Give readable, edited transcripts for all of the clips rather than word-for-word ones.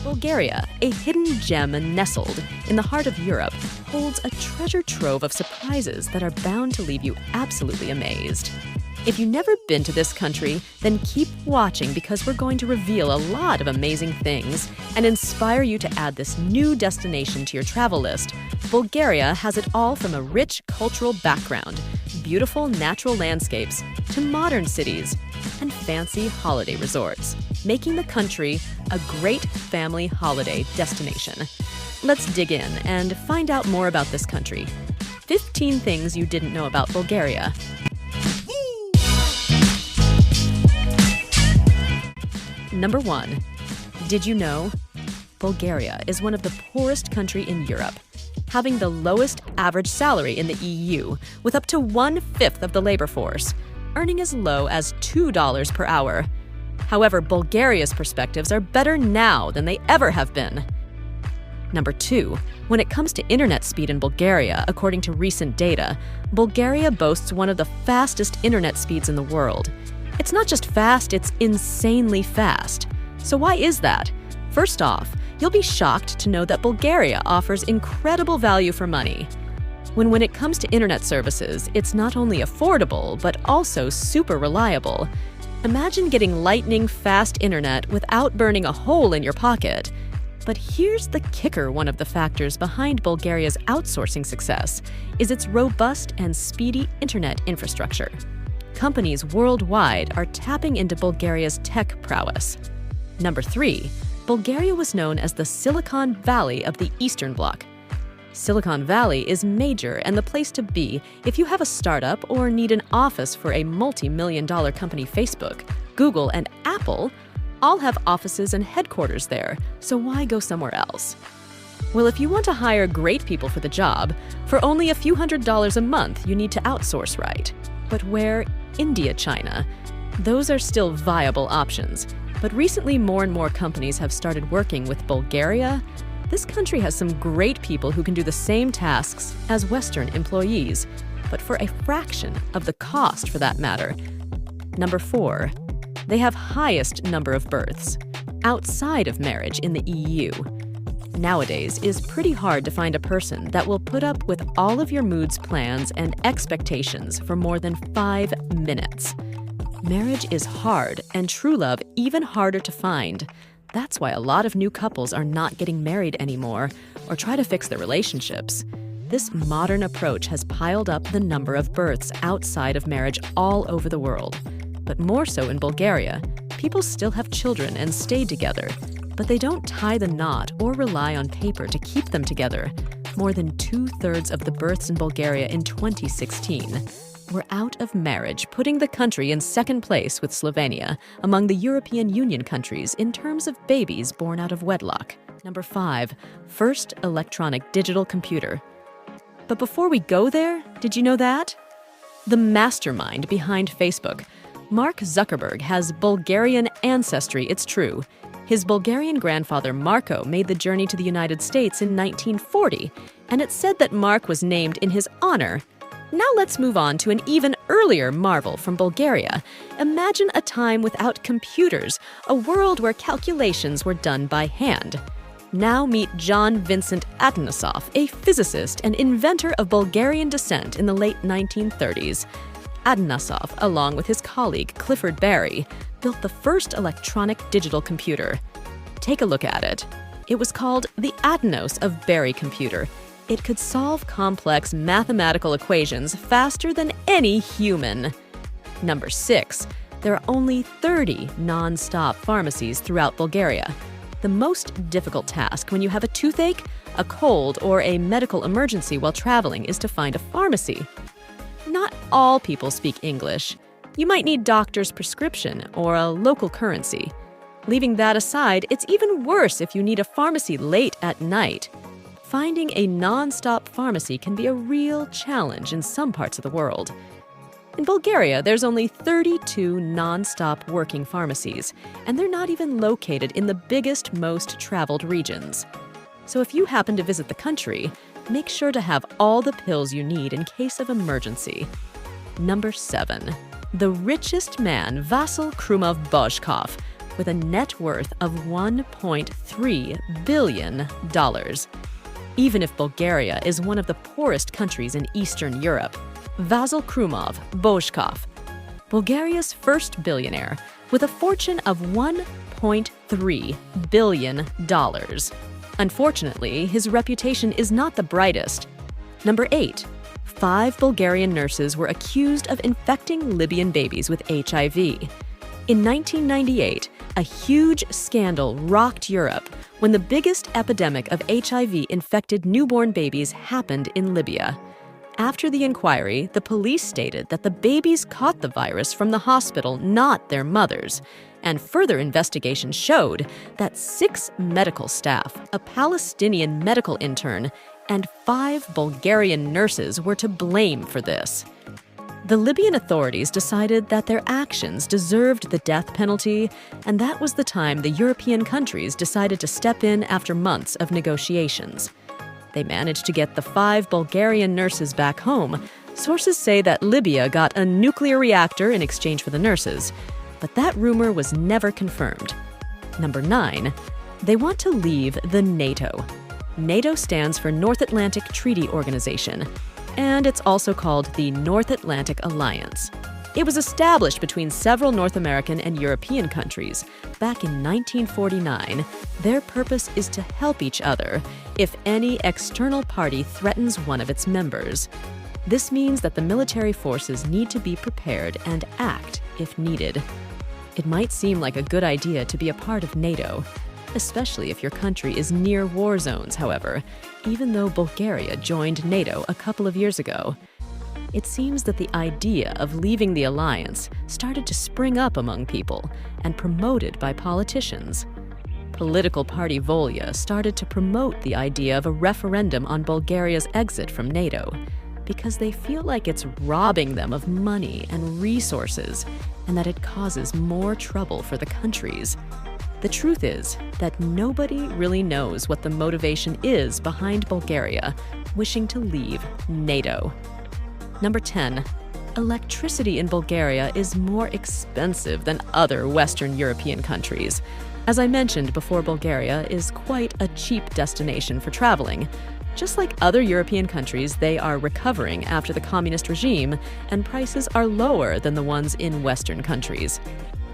Bulgaria, a hidden gem nestled in the heart of Europe, holds a treasure trove of surprises that are bound to leave you absolutely amazed. If you've never been to this country, then keep watching because we're going to reveal a lot of amazing things and inspire you to add this new destination to your travel list. Bulgaria has it all from a rich cultural background, beautiful natural landscapes, to modern cities and fancy holiday resorts, making the country a great family holiday destination. Let's dig in and find out more about this country. 15 things you didn't know about Bulgaria. Number 1. Did you know? Bulgaria is one of the poorest countries in Europe, having the lowest average salary in the EU, with up to 1/5 of the labor force, earning as low as $2 per hour. However, Bulgaria's perspectives are better now than they ever have been. Number 2. When it comes to internet speed in Bulgaria, according to recent data, Bulgaria boasts one of the fastest internet speeds in the world. It's not just fast, it's insanely fast. So why is that? First off, you'll be shocked to know that Bulgaria offers incredible value for money. When it comes to internet services, it's not only affordable, but also super reliable. Imagine getting lightning-fast internet without burning a hole in your pocket. But here's the kicker: one of the factors behind Bulgaria's outsourcing success is its robust and speedy internet infrastructure. Companies worldwide are tapping into Bulgaria's tech prowess. Number 3. Bulgaria was known as the Silicon Valley of the Eastern Bloc. Silicon Valley is major and the place to be if you have a startup or need an office for a multi-million-dollar company. Facebook, Google, and Apple all have offices and headquarters there, so why go somewhere else? Well, if you want to hire great people for the job, for only a few $100s a month, you need to outsource, right? But where? India, China. Those are still viable options. But recently, more and more companies have started working with Bulgaria. This country has some great people who can do the same tasks as Western employees, but for a fraction of the cost, for that matter. Number 4. They have highest number of births outside of marriage in the EU. Nowadays, it's pretty hard to find a person that will put up with all of your moods, plans, and expectations for more than 5 minutes. Marriage is hard, and true love even harder to find. That's why a lot of new couples are not getting married anymore or try to fix their relationships. This modern approach has piled up the number of births outside of marriage all over the world. But more so in Bulgaria, people still have children and stay together, but they don't tie the knot or rely on paper to keep them together. More than 2/3 of the births in Bulgaria in 2016 were out of marriage, putting the country in second place with Slovenia among the European Union countries in terms of babies born out of wedlock. Number 5. First electronic digital computer. But before we go there, did you know that? The mastermind behind Facebook, Mark Zuckerberg, has Bulgarian ancestry, it's true. His Bulgarian grandfather Marko made the journey to the United States in 1940, and it's said that Mark was named in his honor. Now let's move on to an even earlier marvel from Bulgaria. Imagine a time without computers, a world where calculations were done by hand. Now meet John Vincent Atanasoff, a physicist and inventor of Bulgarian descent in the late 1930s. Atanasoff, along with his colleague Clifford Berry, built the first electronic digital computer. Take a look at it. It was called the Atanos of Berry computer. It could solve complex mathematical equations faster than any human. Number 6. There are only 30 non-stop pharmacies throughout Bulgaria. The most difficult task when you have a toothache, a cold, or a medical emergency while traveling is to find a pharmacy. Not all people speak English. You might need doctor's prescription or a local currency. Leaving that aside, it's even worse if you need a pharmacy late at night. Finding a non-stop pharmacy can be a real challenge in some parts of the world. In Bulgaria, there's only 32 non-stop working pharmacies, and they're not even located in the biggest, most traveled regions. So if you happen to visit the country, make sure to have all the pills you need in case of emergency. Number 7. The richest man, Vasil Krumov-Bozhkov, with a net worth of $1.3 billion. Even if Bulgaria is one of the poorest countries in Eastern Europe, Vasil Krumov Božkov, Bulgaria's first billionaire, with a fortune of $1.3 billion. Unfortunately, his reputation is not the brightest. Number 8. 5 Bulgarian nurses were accused of infecting Libyan babies with HIV. In 1998, a huge scandal rocked Europe when the biggest epidemic of HIV-infected newborn babies happened in Libya. After the inquiry, the police stated that the babies caught the virus from the hospital, not their mothers. And further investigation showed that 6 medical staff, a Palestinian medical intern, and 5 Bulgarian nurses were to blame for this. The Libyan authorities decided that their actions deserved the death penalty, and that was the time the European countries decided to step in after months of negotiations. They managed to get the 5 Bulgarian nurses back home. Sources say that Libya got a nuclear reactor in exchange for the nurses, but that rumor was never confirmed. Number 9. They want to leave the NATO. NATO stands for North Atlantic Treaty Organization, and it's also called the North Atlantic Alliance. It was established between several North American and European countries back in 1949. Their purpose is to help each other if any external party threatens one of its members. This means that the military forces need to be prepared and act if needed. It might seem like a good idea to be a part of NATO, especially if your country is near war zones, however, even though Bulgaria joined NATO a couple of years ago. It seems that the idea of leaving the alliance started to spring up among people and promoted by politicians. Political party Volya started to promote the idea of a referendum on Bulgaria's exit from NATO because they feel like it's robbing them of money and resources and that it causes more trouble for the countries. The truth is that nobody really knows what the motivation is behind Bulgaria wishing to leave NATO. Number 10. Electricity in Bulgaria is more expensive than other Western European countries. As I mentioned before, Bulgaria is quite a cheap destination for traveling. Just like other European countries, they are recovering after the communist regime, and prices are lower than the ones in Western countries.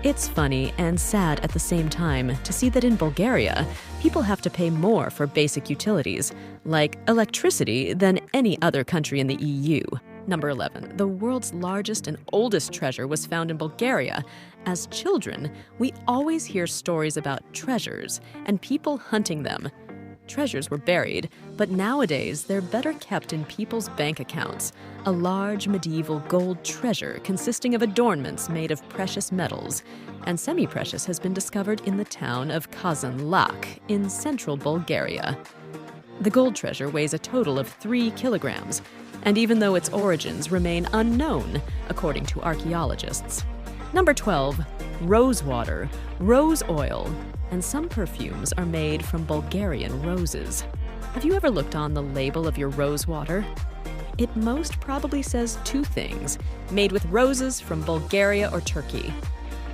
It's funny and sad at the same time to see that in Bulgaria, people have to pay more for basic utilities, like electricity, than any other country in the EU. Number 11. The world's largest and oldest treasure was found in Bulgaria. As children, we always hear stories about treasures and people hunting them. Treasures were buried, but nowadays they're better kept in people's bank accounts. A large medieval gold treasure consisting of adornments made of precious metals, and semi-precious has been discovered in the town of Kazanlak in central Bulgaria. The gold treasure weighs a total of 3 kilograms, and even though its origins remain unknown, according to archaeologists. Number 12. Rosewater, rose oil, and some perfumes are made from Bulgarian roses. Have you ever looked on the label of your rose water? It most probably says 2 things, made with roses from Bulgaria or Turkey.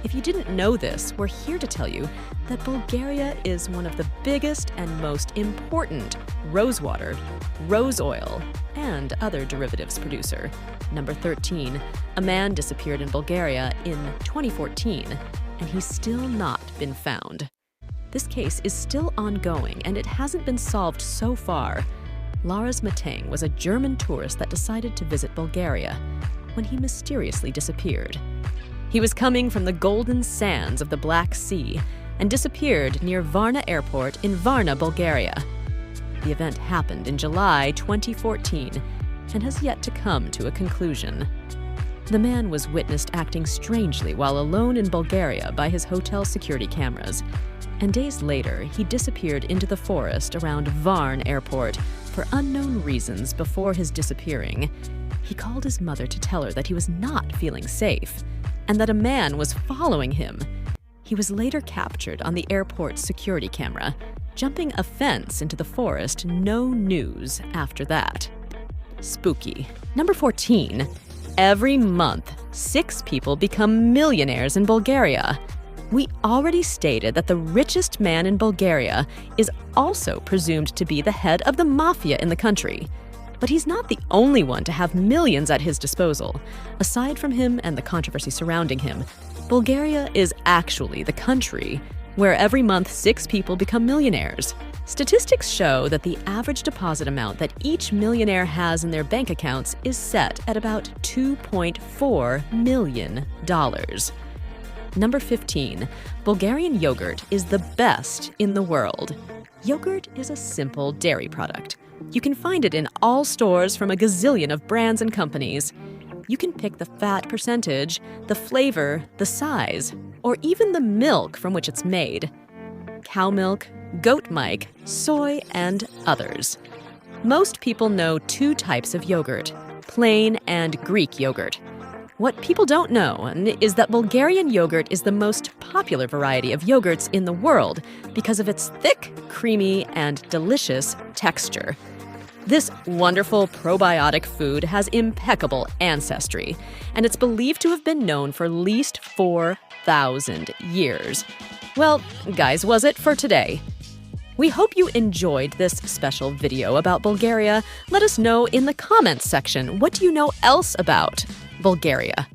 If you didn't know this, we're here to tell you that Bulgaria is one of the biggest and most important rosewater, rose oil, and other derivatives producer. Number 13. A man disappeared in Bulgaria in 2014, and he's still not been found. This case is still ongoing, and it hasn't been solved so far. Lars Mateng was a German tourist that decided to visit Bulgaria when he mysteriously disappeared. He was coming from the golden sands of the Black Sea and disappeared near Varna Airport in Varna, Bulgaria. The event happened in July 2014 and has yet to come to a conclusion. The man was witnessed acting strangely while alone in Bulgaria by his hotel security cameras, and days later he disappeared into the forest around Varna Airport for unknown reasons. Before his disappearing, he called his mother to tell her that he was not feeling safe and that a man was following him. He was later captured on the airport's security camera, jumping a fence into the forest. No news after that. Spooky. Number 14. Every month, 6 people become millionaires in Bulgaria. We already stated that the richest man in Bulgaria is also presumed to be the head of the mafia in the country. But he's not the only one to have millions at his disposal. Aside from him and the controversy surrounding him, Bulgaria is actually the country where every month 6 people become millionaires. Statistics show that the average deposit amount that each millionaire has in their bank accounts is set at about $2.4 million. Number 15. Bulgarian yogurt is the best in the world. Yogurt is a simple dairy product. You can find it in all stores from a gazillion of brands and companies. You can pick the fat percentage, the flavor, the size, or even the milk from which it's made. Cow milk, goat milk, soy, and others. Most people know 2 types of yogurt, plain and Greek yogurt. What people don't know is that Bulgarian yogurt is the most popular variety of yogurts in the world because of its thick, creamy, and delicious texture. This wonderful probiotic food has impeccable ancestry, and it's believed to have been known for at least 4,000 years. Well, guys, was it for today? We hope you enjoyed this special video about Bulgaria. Let us know in the comments section, what do you know else about Bulgaria?